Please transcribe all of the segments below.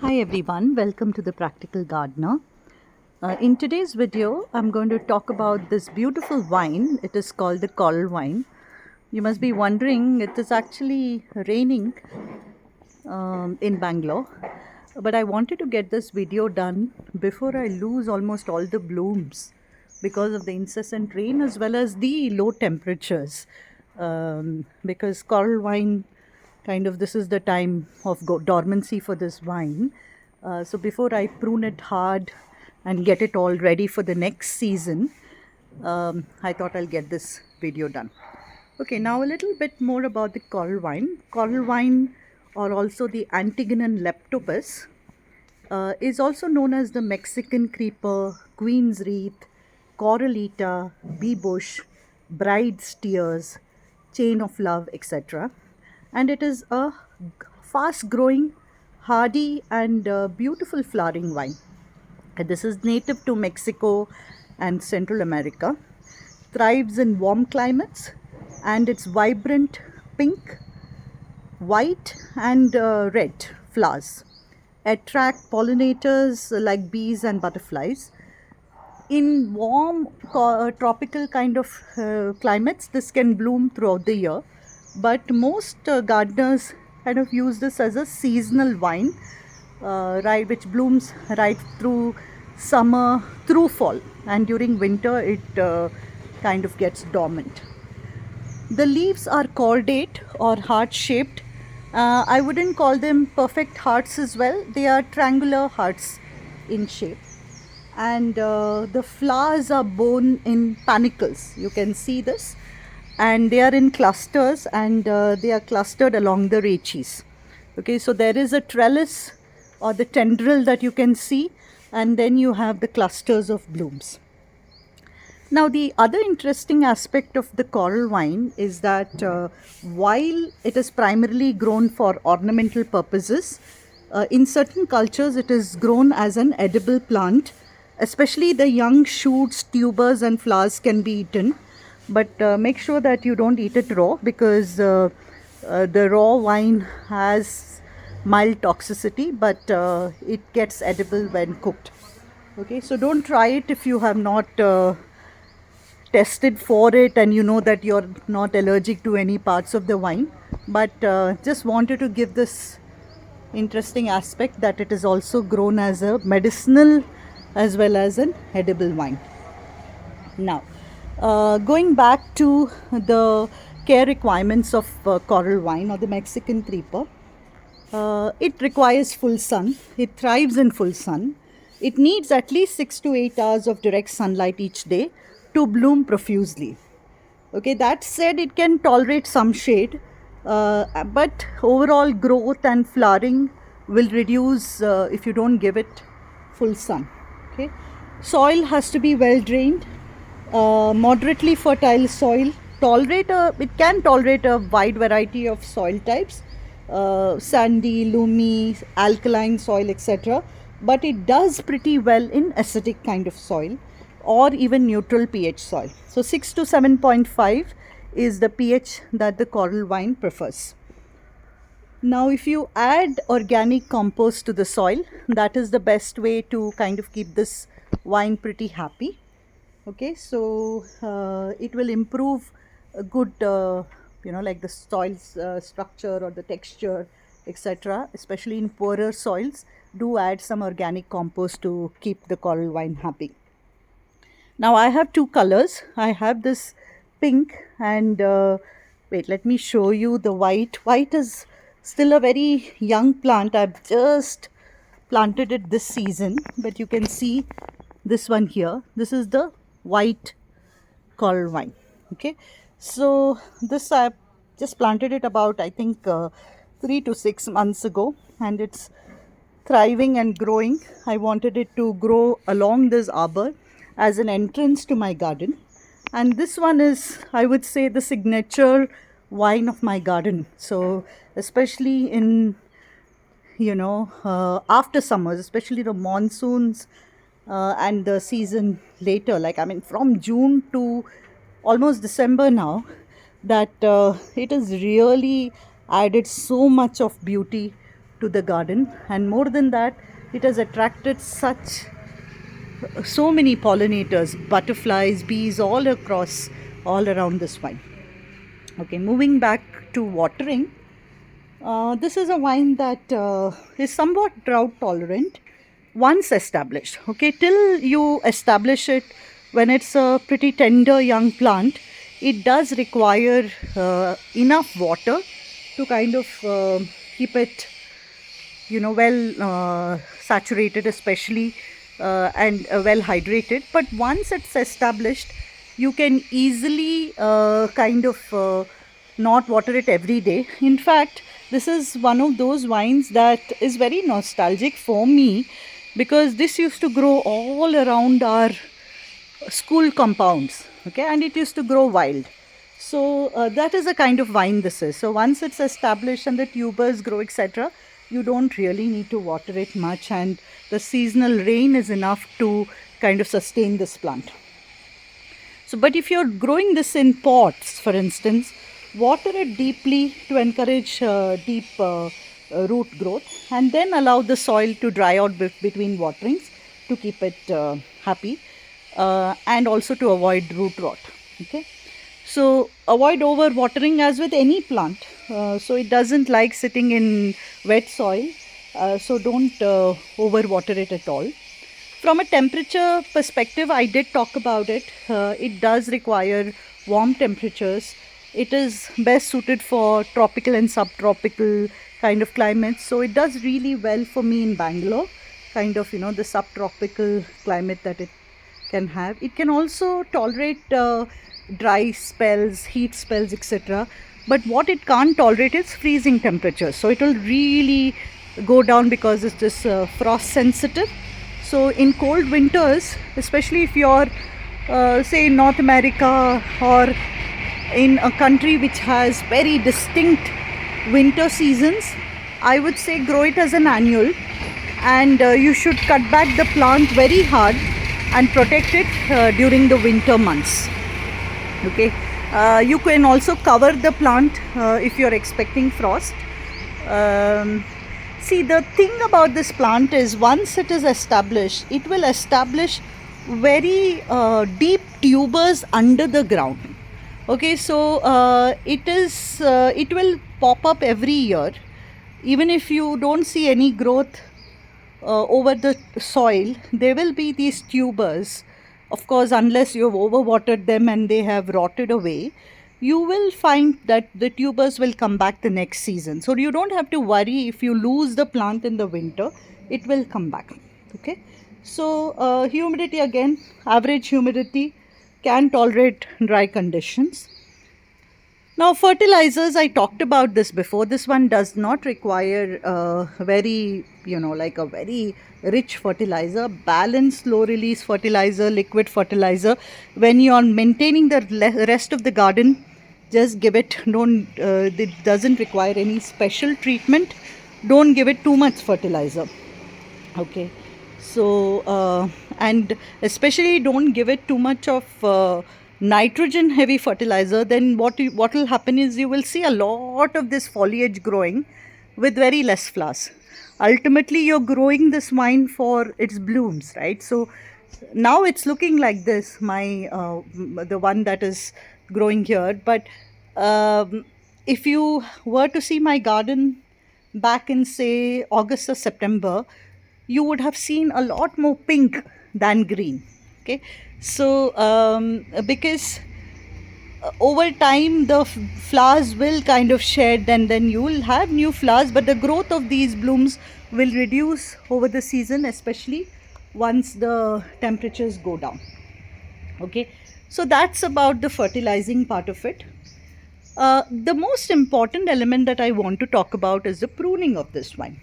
Hi everyone, welcome to the Practical Gardener. In today's video, I'm going to talk about this beautiful wine. It is called the coral wine. You must be wondering, it is actually raining in Bangalore, but I wanted to get this video done before I lose almost all the blooms because of the incessant rain as well as the low temperatures. Because coral wine kind of this is the time of dormancy for this wine. So before I prune it hard and get it all ready for the next season, I thought I'll get this video done. Okay, now a little bit more about the coral wine. Coral wine, or also the Antigonan leptopus, is also known as the Mexican creeper, Queen's wreath, coralita, bee bush, bride's tears, chain of love, etc. And it is a fast growing, hardy, and beautiful flowering wine. And this is native to Mexico and Central America, thrives in warm climates, and its vibrant pink, white, and red flowers attract pollinators like bees and butterflies. In warm tropical kind of climates, this can bloom throughout the year, but most gardeners kind of use this as a seasonal wine, right, which blooms right through summer through fall, and during winter it kind of gets dormant. The leaves are cordate or heart shaped. I wouldn't call them perfect hearts as well. They are triangular hearts in shape. And the flowers are borne in panicles. You can see this. And they are in clusters, and they are clustered along the rachis. Okay, so there is a trellis or the tendril that you can see, and then you have the clusters of blooms. Now, the other interesting aspect of the coral wine is that while it is primarily grown for ornamental purposes, in certain cultures it is grown as an edible plant. Especially the young shoots, tubers, and flowers can be eaten. But make sure that you don't eat it raw, because the raw wine has mild toxicity, but it gets edible when cooked. Okay, so don't try it if you have not tested for it and you know that you're not allergic to any parts of the wine. But just wanted to give this interesting aspect that it is also grown as a medicinal as well as an edible wine. Now, going back to the care requirements of coral wine or the Mexican creeper, it requires full sun. It thrives in full sun. It needs at least 6 to 8 hours of direct sunlight each day to bloom profusely. Okay, that said, it can tolerate some shade, but overall growth and flowering will reduce if you don't give it full sun. Okay, soil has to be well drained, moderately fertile soil. It can tolerate a wide variety of soil types, sandy, loamy, alkaline soil, etc. But it does pretty well in acidic kind of soil or even neutral pH soil. So 6 to 7.5 is the pH that the coral wine prefers. Now, if you add organic compost to the soil, that is the best way to kind of keep this wine pretty happy. Okay, so it will improve a good, like the soil's structure or the texture, etc. Especially in poorer soils, do add some organic compost to keep the coral wine happy. Now, I have two colors. I have this pink and wait, let me show you the white. White is still a very young plant. I've just planted it this season, but you can see this one here. This is the white coral wine. Okay, so this I just planted it about, I think, 3 to 6 months ago, and it's thriving and growing. I wanted it to grow along this arbor as an entrance to my garden, and this one is, I would say, the signature wine of my garden. So especially in after summers, especially the monsoons and the season later, like I mean from June to almost December now, that it has really added so much of beauty to the garden, and more than that, it has attracted so many pollinators, butterflies, bees, all across, all around this vine. Okay, moving back to watering. This is a vine that is somewhat drought tolerant once established. Okay, till you establish it, when it's a pretty tender young plant, it does require enough water to kind of keep it, well saturated, especially, and well hydrated. But once it's established, you can easily kind of not water it every day. In fact, this is one of those vines that is very nostalgic for me, because this used to grow all around our school compounds, okay, and it used to grow wild. So that is the kind of vine this is. So once it's established and the tubers grow, etc., you don't really need to water it much, and the seasonal rain is enough to kind of sustain this plant. So, but if you're growing this in pots, for instance, water it deeply to encourage deep root growth, and then allow the soil to dry out between waterings to keep it happy, and also to avoid root rot. Okay, so avoid over watering as with any plant. So it doesn't like sitting in wet soil, so don't over water it at all. From a temperature perspective, I did talk about it. It does require warm temperatures. It is best suited for tropical and subtropical kind of climates. So it does really well for me in Bangalore, kind of, the subtropical climate that it can have. It can also tolerate dry spells, heat spells, etc. But what it can't tolerate is freezing temperatures. So it will really go down because it's just frost sensitive. So in cold winters, especially if you're say in North America or in a country which has very distinct winter seasons, I would say grow it as an annual, and you should cut back the plant very hard and protect it during the winter months. Okay, you can also cover the plant if you're expecting frost. See, the thing about this plant is once it is established, it will establish very deep tubers under the ground. Okay, so it will pop up every year. Even if you don't see any growth over the soil, there will be these tubers. Of course, unless you've overwatered them and they have rotted away, you will find that the tubers will come back the next season. So you don't have to worry if you lose the plant in the winter, it will come back. Okay, so humidity, again, average humidity, can tolerate dry conditions. Now, fertilizers, I talked about this before. This one does not require very, like a very rich fertilizer. Balanced slow release fertilizer, liquid fertilizer. When you are maintaining the rest of the garden, just give it. It doesn't require any special treatment. Don't give it too much fertilizer. Okay. So, and especially don't give it too much of nitrogen heavy fertilizer. Then what will happen is you will see a lot of this foliage growing with very less flowers. Ultimately, you're growing this vine for its blooms, right? So now it's looking like this, the one that is growing here. But if you were to see my garden back in, say, August or September, you would have seen a lot more pink than green. Okay, so because over time the flowers will kind of shed, and then you will have new flowers, but the growth of these blooms will reduce over the season, especially once the temperatures go down. Okay, so that's about the fertilizing part of it. The most important element that I want to talk about is the pruning of this vine.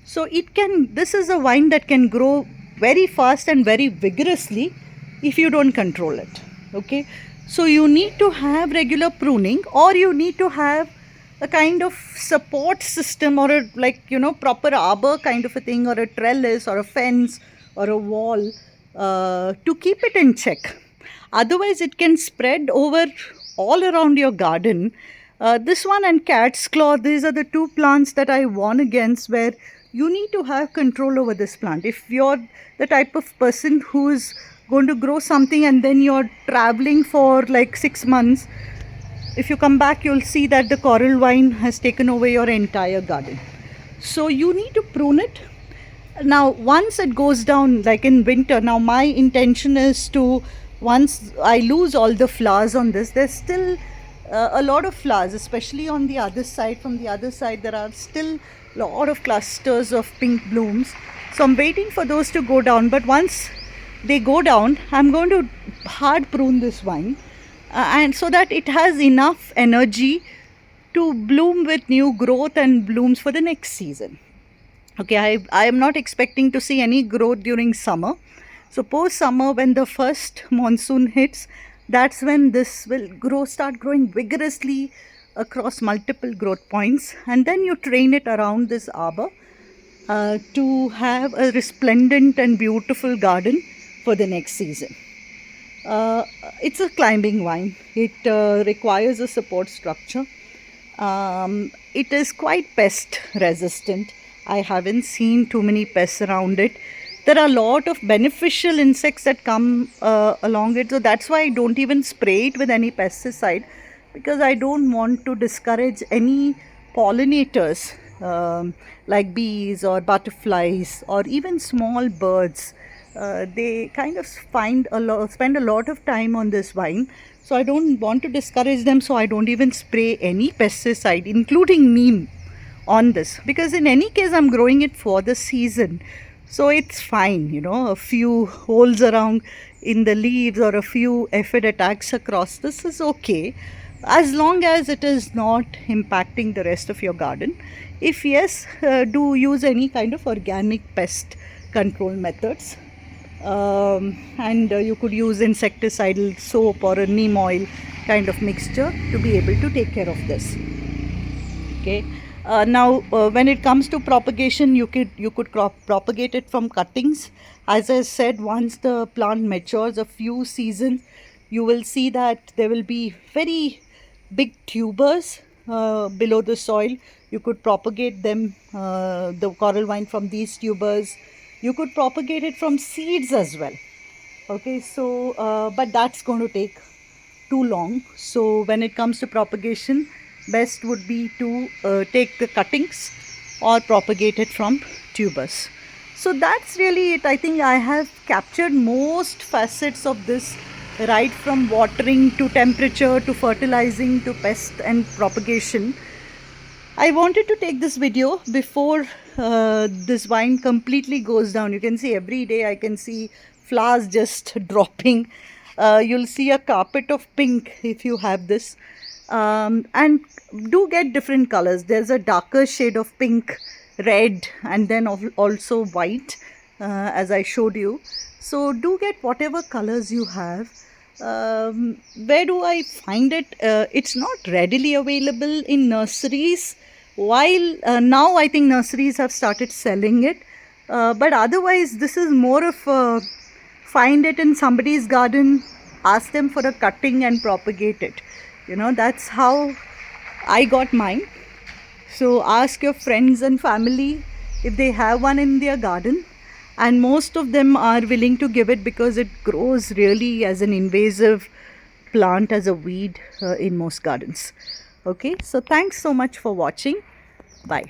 So this is a vine that can grow very fast and very vigorously if you don't control it. Okay, so you need to have regular pruning, or you need to have a kind of support system, or a proper arbor kind of a thing, or a trellis or a fence or a wall to keep it in check. Otherwise it can spread over all around your garden, This one and cat's claw, these are the two plants that I warn against, where you need to have control over this plant. If you're the type of person who's going to grow something and then you're traveling for like 6 months, if you come back, you'll see that the coral vine has taken over your entire garden. So you need to prune it. Now, once it goes down, like in winter, now my intention is to, once I lose all the flowers on this, there's still a lot of flowers, especially on the other side. From the other side, there are still a lot of clusters of pink blooms. So I'm waiting for those to go down. But once they go down, I'm going to hard prune this vine, and so that it has enough energy to bloom with new growth and blooms for the next season. Okay, I am not expecting to see any growth during summer. So post summer, when the first monsoon hits, that's when this will start growing vigorously across multiple growth points, and then you train it around this arbor to have a resplendent and beautiful garden for the next season. It's a climbing vine. It requires a support structure. It is quite pest resistant. I haven't seen too many pests around it. There are a lot of beneficial insects that come along it. So that's why I don't even spray it with any pesticide, because I don't want to discourage any pollinators like bees or butterflies or even small birds. They kind of spend a lot of time on this vine. So I don't want to discourage them. So I don't even spray any pesticide, including neem, on this, because in any case I'm growing it for the season. So it's fine, a few holes around in the leaves or a few aphid attacks across, this is okay, as long as it is not impacting the rest of your garden. If yes, do use any kind of organic pest control methods, and you could use insecticidal soap or a neem oil kind of mixture to be able to take care of this. Okay. Now, when it comes to propagation, you could propagate it from cuttings. As I said, once the plant matures a few seasons, you will see that there will be very big tubers below the soil. You could propagate them, the coral vine, from these tubers. You could propagate it from seeds as well. Okay, so but that's going to take too long. So when it comes to propagation, best would be to take the cuttings or propagate it from tubers. So that's really it. I think I have captured most facets of this, right from watering to temperature to fertilizing to pest and propagation. I wanted to take this video before this vine completely goes down. You can see every day I can see flowers just dropping. You'll see a carpet of pink if you have this. And do get different colors. There's a darker shade of pink, red, and then also white, as I showed you. So do get whatever colors you have. Where do I find it? It's not readily available in nurseries, while now I think nurseries have started selling it. But otherwise, this is more of a find it in somebody's garden, ask them for a cutting and propagate it. That's how I got mine. So ask your friends and family if they have one in their garden, and most of them are willing to give it because it grows really as an invasive plant, as a weed in most gardens. Okay, so thanks so much for watching. Bye.